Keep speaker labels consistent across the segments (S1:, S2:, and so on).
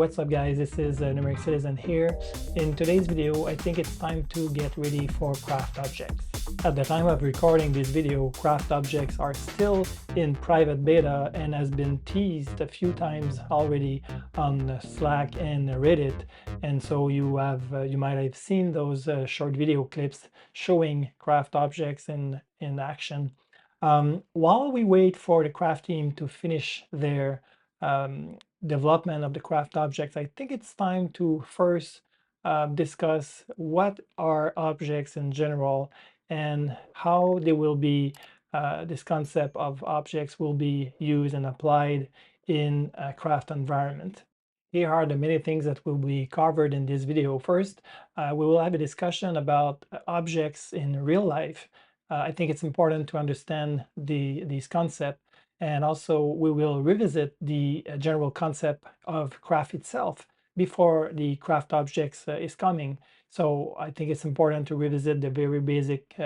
S1: what's up guys? This is Numeric Citizen here. In today's video, I think it's time to get ready for craft objects. At the time of recording this video, craft objects are still in private beta and has been teased a few times already on Slack and Reddit. And so you might have seen those short video clips showing craft objects in action. While we wait for the craft team to finish their development of the craft objects, I think it's time to first discuss what are objects in general and how they will be, this concept of objects will be used and applied in a craft environment. Here are the many things that will be covered in this video. First, we will have a discussion about objects in real life. I think it's important to understand these concepts, and also we will revisit the general concept of craft itself before the craft objects is coming. So I think it's important to revisit the very basic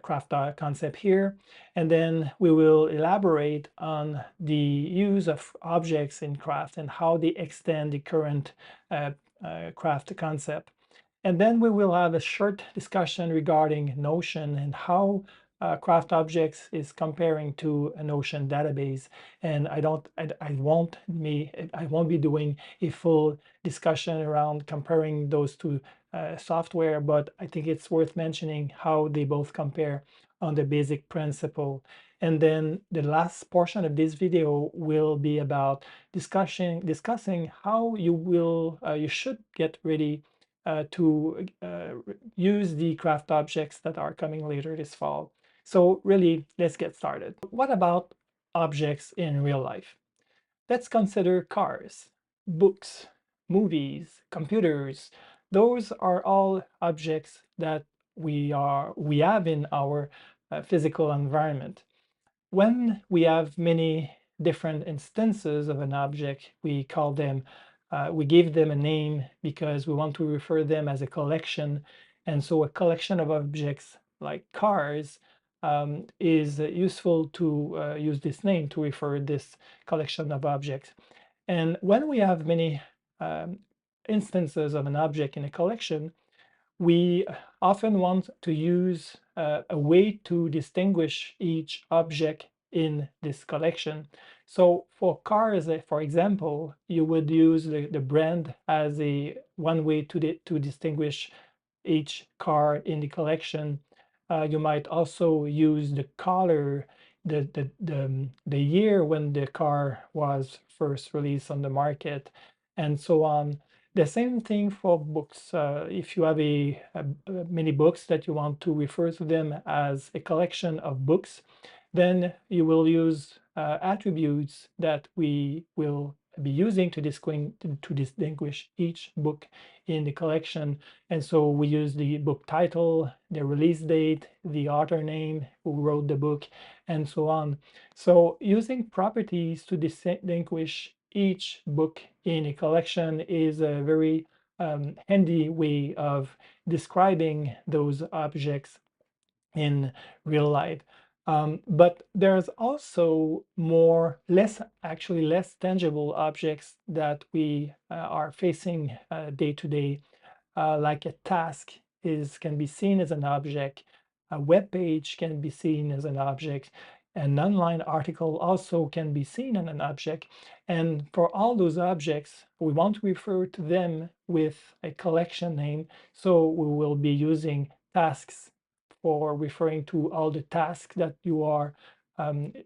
S1: craft concept here, and then we will elaborate on the use of objects in craft and how they extend the current craft concept. And then we will have a short discussion regarding Notion and how craft objects is comparing to a Notion database. And I won't be doing a full discussion around comparing those two software, but I think it's worth mentioning how they both compare on the basic principle. And then the last portion of this video will be about discussing how you should get ready to use the craft objects that are coming later this fall. So really, let's get started. What about objects in real life? Let's consider cars, books, movies, computers. Those are all objects that we have in our physical environment. When we have many different instances of an object, we call them, we give them a name because we want to refer them as a collection. And so a collection of objects like cars is useful to use this name to refer this collection of objects. And when we have many instances of an object in a collection, we often want to use a way to distinguish each object in this collection. So for cars, for example, you would use the brand as one way to distinguish each car in the collection. You might also use the color, the year when the car was first released on the market, and so on. The same thing for books. If you have many books that you want to refer to them as a collection of books, then you will use attributes that we will be using to distinguish each book in the collection. And so we use the book title, the release date, the author name, who wrote the book, and so on. So using properties to distinguish each book in a collection is a very handy way of describing those objects in real life. But there's also less tangible objects that we are facing day to day, like a task can be seen as an object, a web page can be seen as an object, an online article also can be seen as an object. And for all those objects, we want to refer to them with a collection name. So we will be using tasks for referring to all the tasks that you are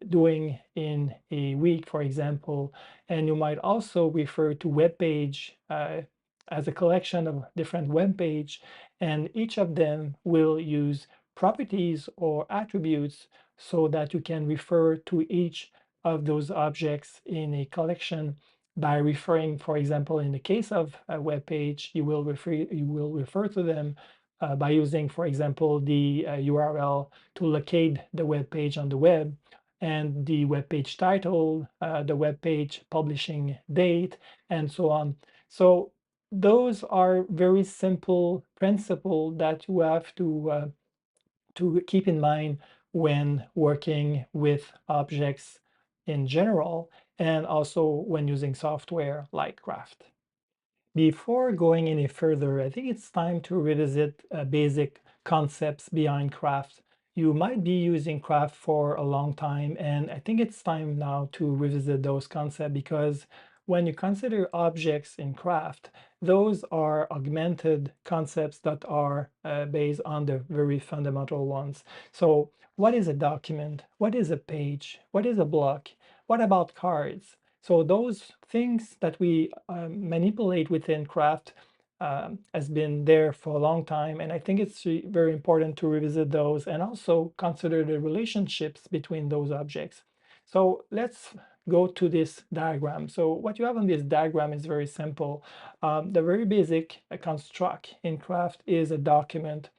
S1: doing in a week, for example. And you might also refer to web page as a collection of different web page, and each of them will use properties or attributes so that you can refer to each of those objects in a collection by referring, for example, in the case of a web page, you will refer to them by using, for example, the URL to locate the web page on the web, and the web page title, the web page publishing date, and so on. So those are very simple principles that you have to keep in mind when working with objects in general, and also when using software like Craft. Before going any further, I think it's time to revisit basic concepts behind craft. You might be using craft for a long time, and I think it's time now to revisit those concepts because when you consider objects in craft, those are augmented concepts that are based on the very fundamental ones. So, what is a document? What is a page? What is a block? What about cards? So those things that we manipulate within craft has been there for a long time, and I think it's very important to revisit those and also consider the relationships between those objects. So let's go to this diagram. So what you have on this diagram is very simple. The very basic construct in craft is a document.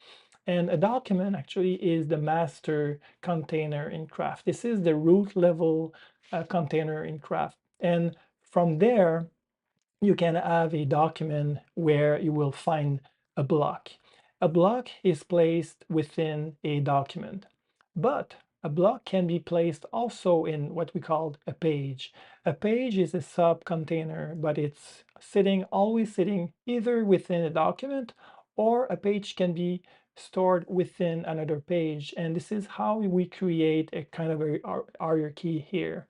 S1: And a document actually is the master container in craft. This is the root level container in craft. And from there, you can have a document where you will find a block. A block is placed within a document, but a block can be placed also in what we call a page. A page is a sub-container, but it's always sitting either within a document or a page can be stored within another page. And this is how we create a kind of a hierarchy here.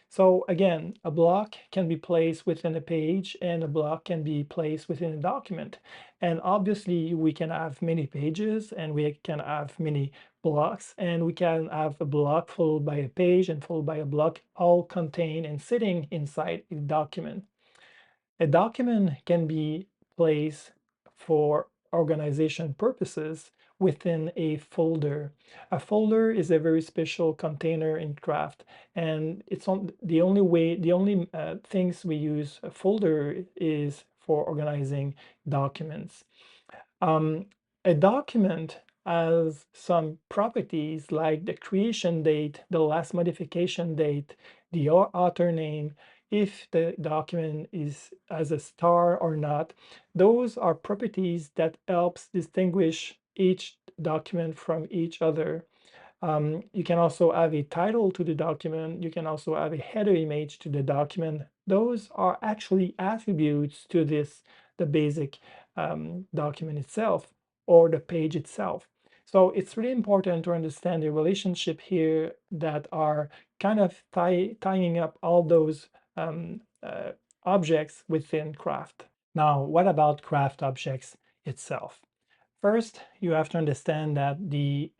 S1: So again, a block can be placed within a page and a block can be placed within a document. And obviously we can have many pages and we can have many blocks, and we can have a block followed by a page and followed by a block, all contained and sitting inside a document. A document can be placed for organization purposes within a folder. A folder is a very special container in craft, and it's on the only way, the only things we use a folder is for organizing documents. Um, a document has some properties like the creation date, the last modification date, the author name, if the document is as a star or not. Those are properties that helps distinguish each document from each other. You can also have a title to the document. You can also have a header image to the document. Those are actually attributes to the basic document itself or the page itself. So it's really important to understand the relationship here that are kind of tying up all those objects within craft. Now, what about craft objects itself? First, you have to understand that the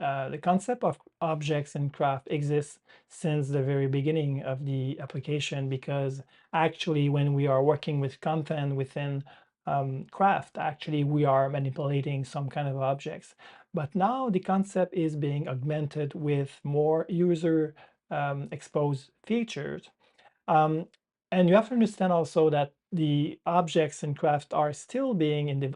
S1: concept of objects in craft exists since the very beginning of the application, because actually when we are working with content within craft, actually we are manipulating some kind of objects. But now the concept is being augmented with more user exposed features. Um, and you have to understand also that the objects in craft are still being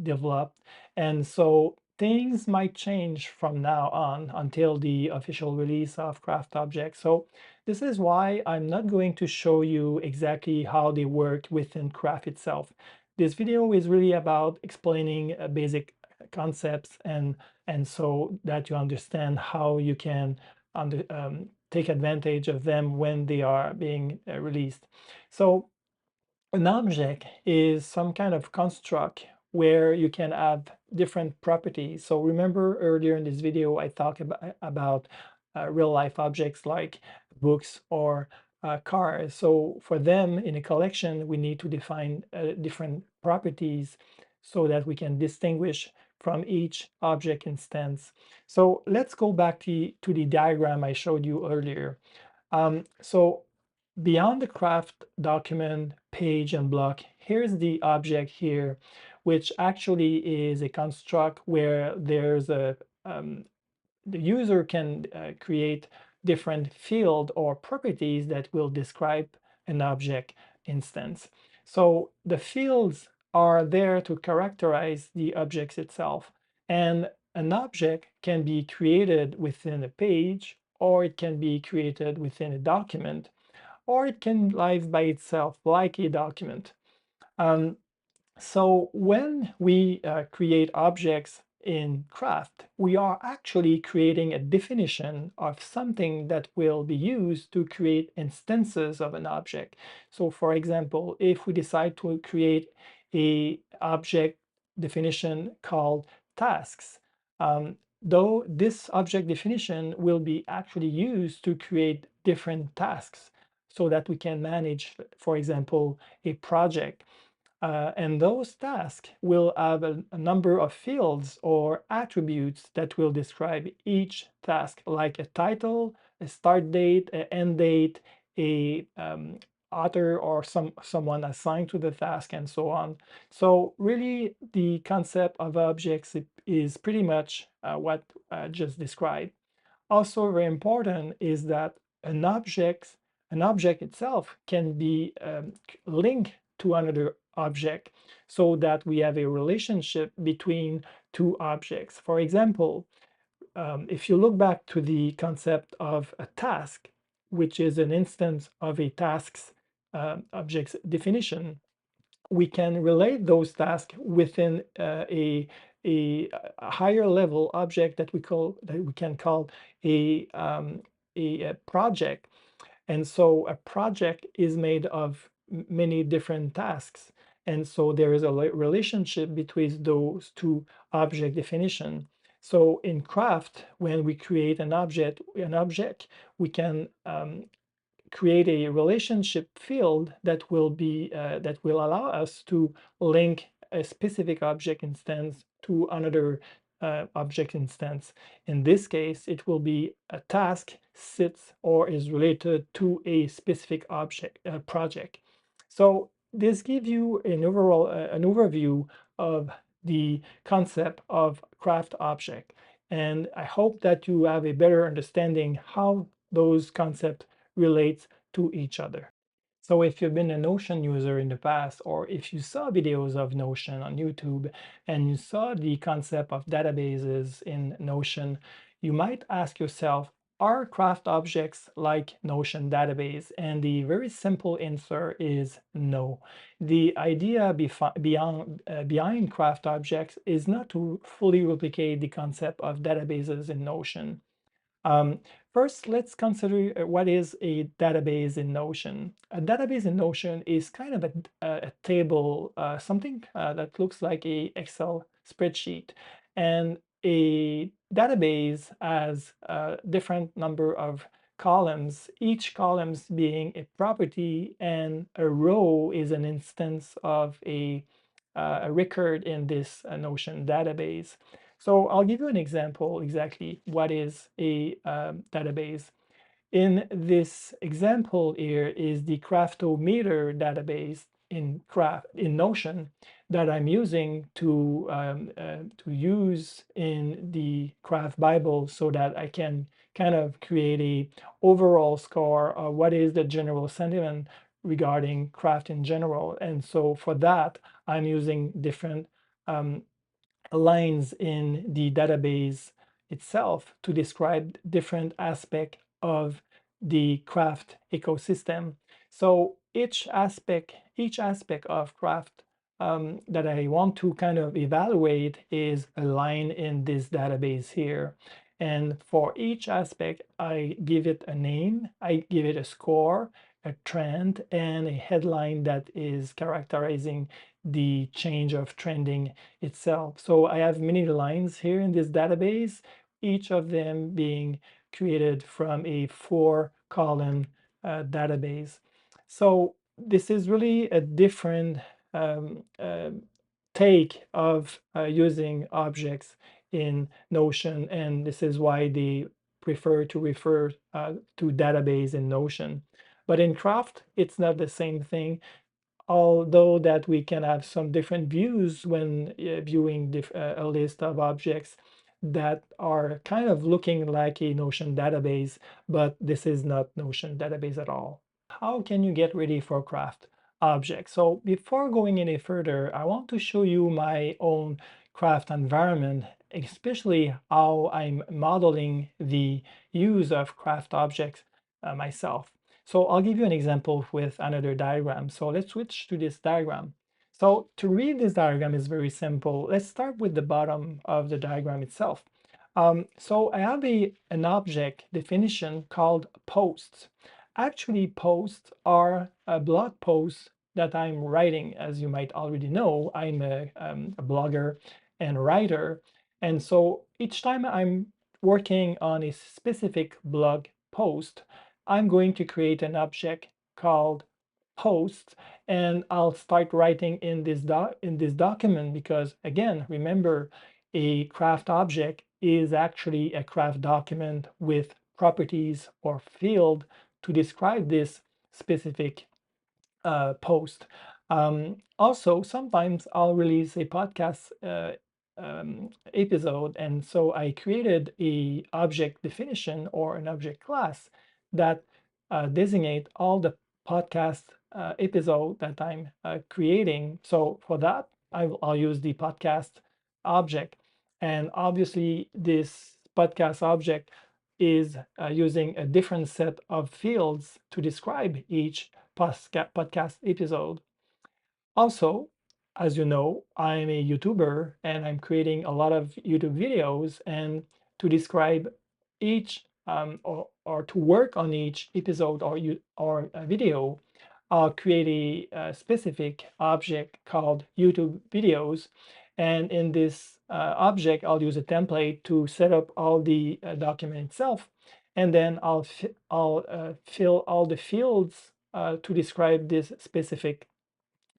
S1: developed. And so things might change from now on until the official release of craft objects. So this is why I'm not going to show you exactly how they work within craft itself. This video is really about explaining basic concepts and so that you understand how you can take advantage of them when they are being released. So an object is some kind of construct where you can have different properties. So remember earlier in this video, I talked about real life objects like books or cars. So for them in a collection, we need to define different properties so that we can distinguish from each object instance. So let's go back to the diagram I showed you earlier. So beyond the craft document, page, and block, here's the object here, which actually is a construct where there's the user can create different field or properties that will describe an object instance. So the fields are there to characterize the objects itself. And an object can be created within a page, or it can be created within a document, or it can live by itself like a document. So when we create objects in craft, we are actually creating a definition of something that will be used to create instances of an object. So for example, if we decide to create a object definition called tasks. Though this object definition will be actually used to create different tasks so that we can manage, for example, a project. And those tasks will have a number of fields or attributes that will describe each task, like a title, a start date, an end date, a author or someone assigned to the task, and so on. So really, the concept of objects is pretty much what I just described. Also very important is that an object itself can be linked to another object so that we have a relationship between two objects. For example, if you look back to the concept of a task, which is an instance of a task's object's definition, we can relate those tasks within a higher level object that we can call a project. And so a project is made of many different tasks. And so there is a relationship between those two object definition. So in Craft, when we create an object, we can create a relationship field that will allow us to link a specific object instance to another object instance. In this case, it will be a task sits or is related to a specific object project. So this gives you an overall an overview of the concept of craft object. And I hope that you have a better understanding how those concepts relate to each other. So if you've been a Notion user in the past, or if you saw videos of Notion on YouTube and you saw the concept of databases in Notion, you might ask yourself, are craft objects like Notion database? And the very simple answer is no. The idea behind craft objects is not to fully replicate the concept of databases in Notion. Um, First, let's consider what is a database in Notion. A database in Notion is kind of a table, something that looks like a Excel spreadsheet. And a database has a different number of columns, each columns being a property, and a row is an instance of a record in this Notion database. So I'll give you an example exactly what is a database. In this example here is the Craftometer database in Notion that I'm using to use in the Craft Bible so that I can kind of create a overall score of what is the general sentiment regarding craft in general. And so for that, I'm using different um, lines in the database itself to describe different aspects of the craft ecosystem. So each aspect of craft that I want to kind of evaluate is a line in this database here. And for each aspect, I give it a name, I give it a score, a trend, and a headline that is characterizing the change of trending itself. So I have many lines here in this database, each of them being created from a 4-column database. So this is really a different um, uh, take of using objects in Notion, and this is why they prefer to refer to database in Notion. But in Craft, it's not the same thing, although that we can have some different views when viewing a list of objects that are kind of looking like a Notion database, but this is not Notion database at all. How can you get ready for craft objects? So before going any further, I want to show you my own craft environment, especially how I'm modeling the use of craft objects myself. So I'll give you an example with another diagram. So let's switch to this diagram. So to read this diagram is very simple. Let's start with the bottom of the diagram itself. So I have an object definition called posts. Actually, posts are blog posts that I'm writing. As you might already know, I'm a blogger and writer. And so each time I'm working on a specific blog post, I'm going to create an object called post, and I'll start writing in this document because, again, remember, a craft object is actually a craft document with properties or field to describe this specific post. Also, sometimes I'll release a podcast episode, and so I created a object definition or an object class that designate all the podcast episode that I'm creating. So for that, I'll use the podcast object, and obviously this podcast object is using a different set of fields to describe each podcast episode. Also, as you know, I'm a YouTuber and I'm creating a lot of YouTube videos. And to describe each or to work on each episode or a video, I'll create a specific object called YouTube videos. And in this object, I'll use a template to set up all the document itself. And then I'll fill all the fields to describe this specific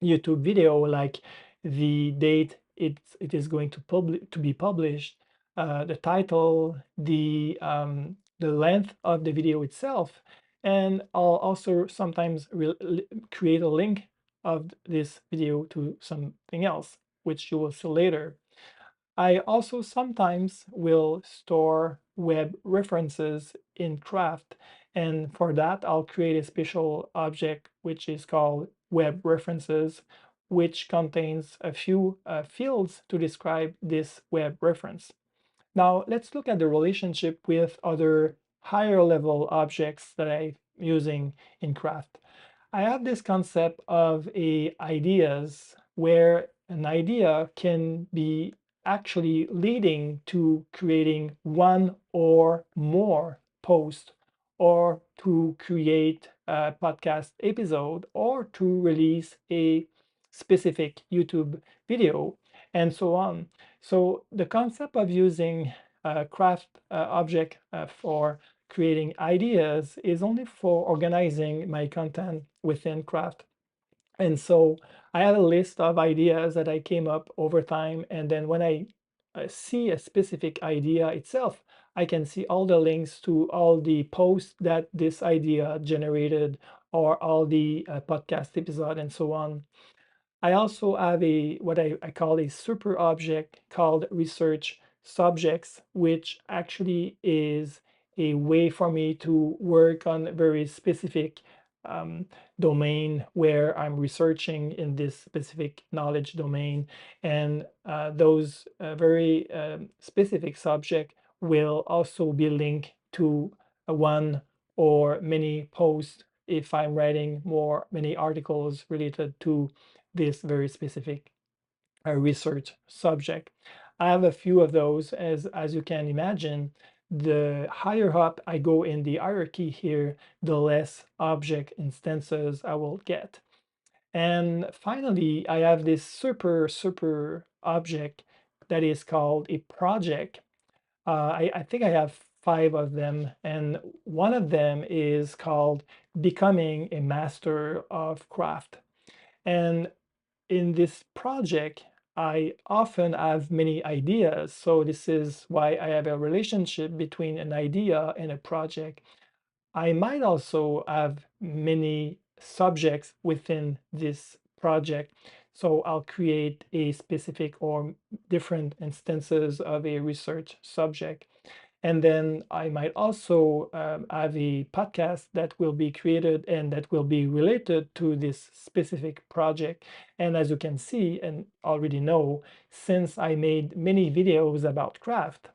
S1: YouTube video, like the date it is going to be published, the title, the length of the video itself, and I'll also sometimes create a link of this video to something else, which you will see later. I also sometimes will store web references in Craft, and for that I'll create a special object which is called web references, which contains a few fields to describe this web reference. Now let's look at the relationship with other higher level objects that I'm using in Craft. I have this concept of ideas where an idea can be actually leading to creating one or more posts, or to create a podcast episode, or to release a specific YouTube video, and so on. So the concept of using craft object for creating ideas is only for organizing my content within Craft. And so I have a list of ideas that I came up over time. And then when I see a specific idea itself, I can see all the links to all the posts that this idea generated, or all the podcast episode and so on. I also have what I call a super object called research subjects, which actually is a way for me to work on a very specific um, domain where I'm researching in this specific knowledge domain. And those very specific subject will also be linked to one or many posts if I'm writing many articles related to this very specific research subject. I have a few of those, as you can imagine. The higher up I go in the hierarchy here, the less object instances I will get. And finally, I have this super object that is called a project. I think I have 5 of them, and one of them is called Becoming a Master of Craft. And in this project, I often have many ideas. So this is why I have a relationship between an idea and a project. I might also have many subjects within this project. So I'll create a specific or different instances of a research subject. And then I might also have a podcast that will be created and that will be related to this specific project. And as you can see and already know, since I made many videos about craft,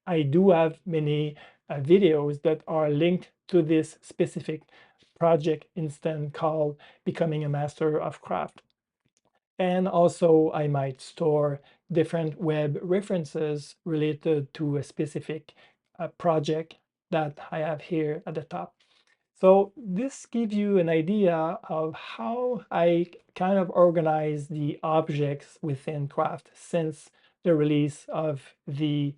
S1: I do have many videos that are linked to this specific project instance called Becoming a Master of Craft. And also, I might store different web references related to a specific project that I have here at the top. So this gives you an idea of how I kind of organize the objects within Craft since the release of the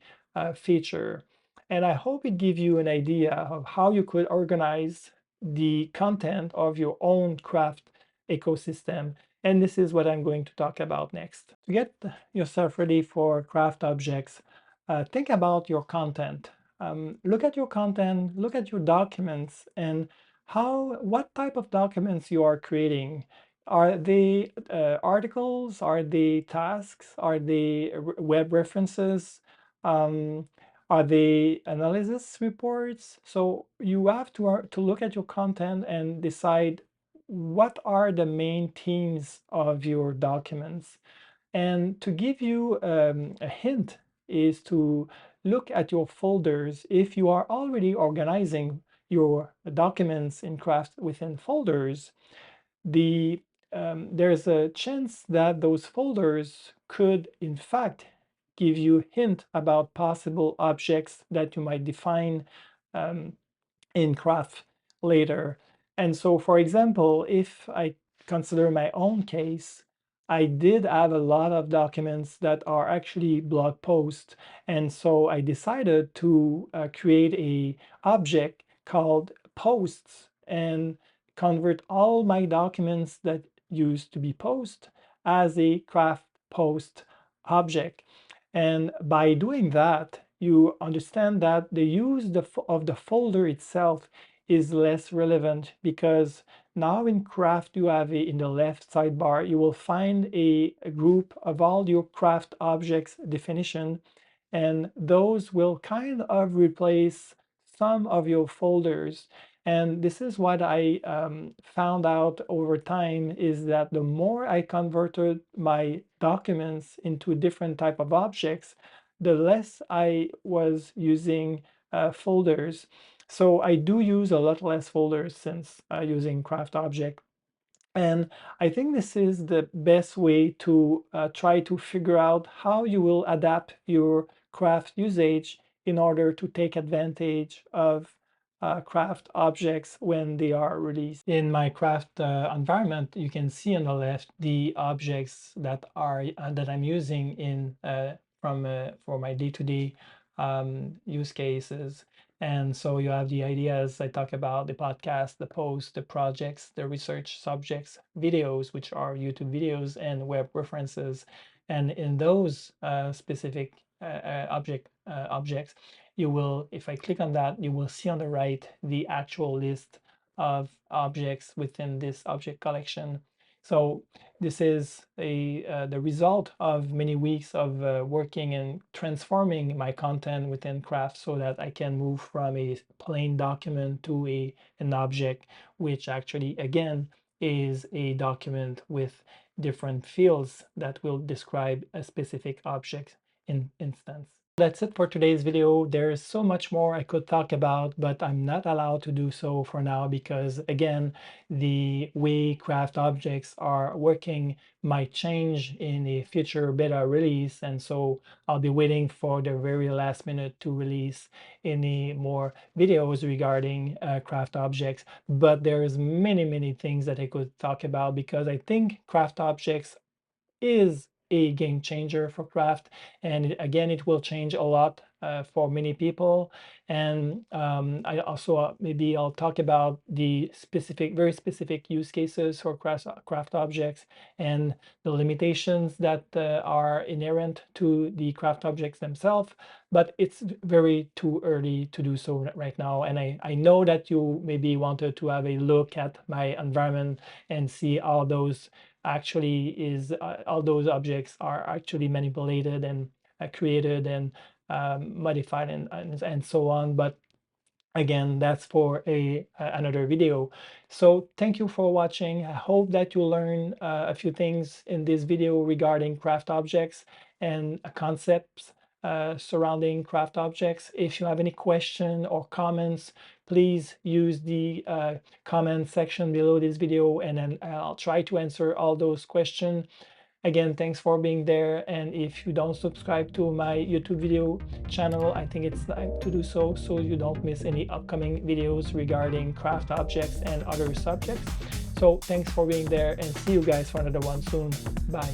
S1: feature. And I hope it gives you an idea of how you could organize the content of your own Craft ecosystem. And this is what I'm going to talk about next. To get yourself ready for Craft objects, think about your content. Look at your content, look at your documents, and what type of documents you are creating. Are they articles? Are they tasks? Are they web references? Um, are they analysis reports? So you have to look at your content and decide what are the main themes of your documents. And to give you a hint is to look at your folders. If you are already organizing your documents in Craft within folders, there's a chance that those folders could in fact give you hint about possible objects that you might define um, in Craft later. And so, for example, if I consider my own case, I did have a lot of documents that are actually blog posts. And so I decided to create a object called posts and convert all my documents that used to be post as a Craft post object. And by doing that, you understand that the use of the folder itself is less relevant because now in Craft you have in the left sidebar, you will find a group of all your Craft objects definition, and those will kind of replace some of your folders. And this is what I found out over time is that the more I converted my documents into different type of objects, the less I was using folders. So I do use a lot less folders since using Craft Object. And I think this is the best way to try to figure out how you will adapt your Craft usage in order to take advantage of Craft objects when they are released. In my Craft environment, you can see on the left the objects that I'm using in for my day-to-day use cases. And so you have the ideas I talk about, the podcast, the posts, the projects, the research subjects, videos, which are YouTube videos, and web references. And in those specific objects, you will, if I click on that, you will see on the right the actual list of objects within this object collection. So this is the result of many weeks of working and transforming my content within Craft so that I can move from a plain document to an object, which actually, again, is a document with different fields that will describe a specific object instance. That's it for today's video. There's so much more I could talk about, but I'm not allowed to do so for now because, again, the way Craft objects are working might change in a future beta release. And so I'll be waiting for the very last minute to release any more videos regarding Craft objects. But there's many things that I could talk about because I think Craft objects is a game changer for Craft. And again, it will change a lot for many people. And I also maybe I'll talk about the very specific use cases for Craft objects and the limitations that are inherent to the Craft objects themselves. But it's very too early to do so right now. And I know that you maybe wanted to have a look at my environment and see all those actually is all those objects are actually manipulated and created and modified and so on. But again, that's for another video. So thank you for watching. I hope that you learn a few things in this video regarding Craft objects and concepts surrounding Craft objects. If you have any question or comments, please use the comment section below this video, and then I'll try to answer all those questions. Again, thanks for being there, and if you don't subscribe to my YouTube video channel, I think it's time to do so you don't miss any upcoming videos regarding craft objects and other subjects. So thanks for being there, and see you guys for another one soon. Bye.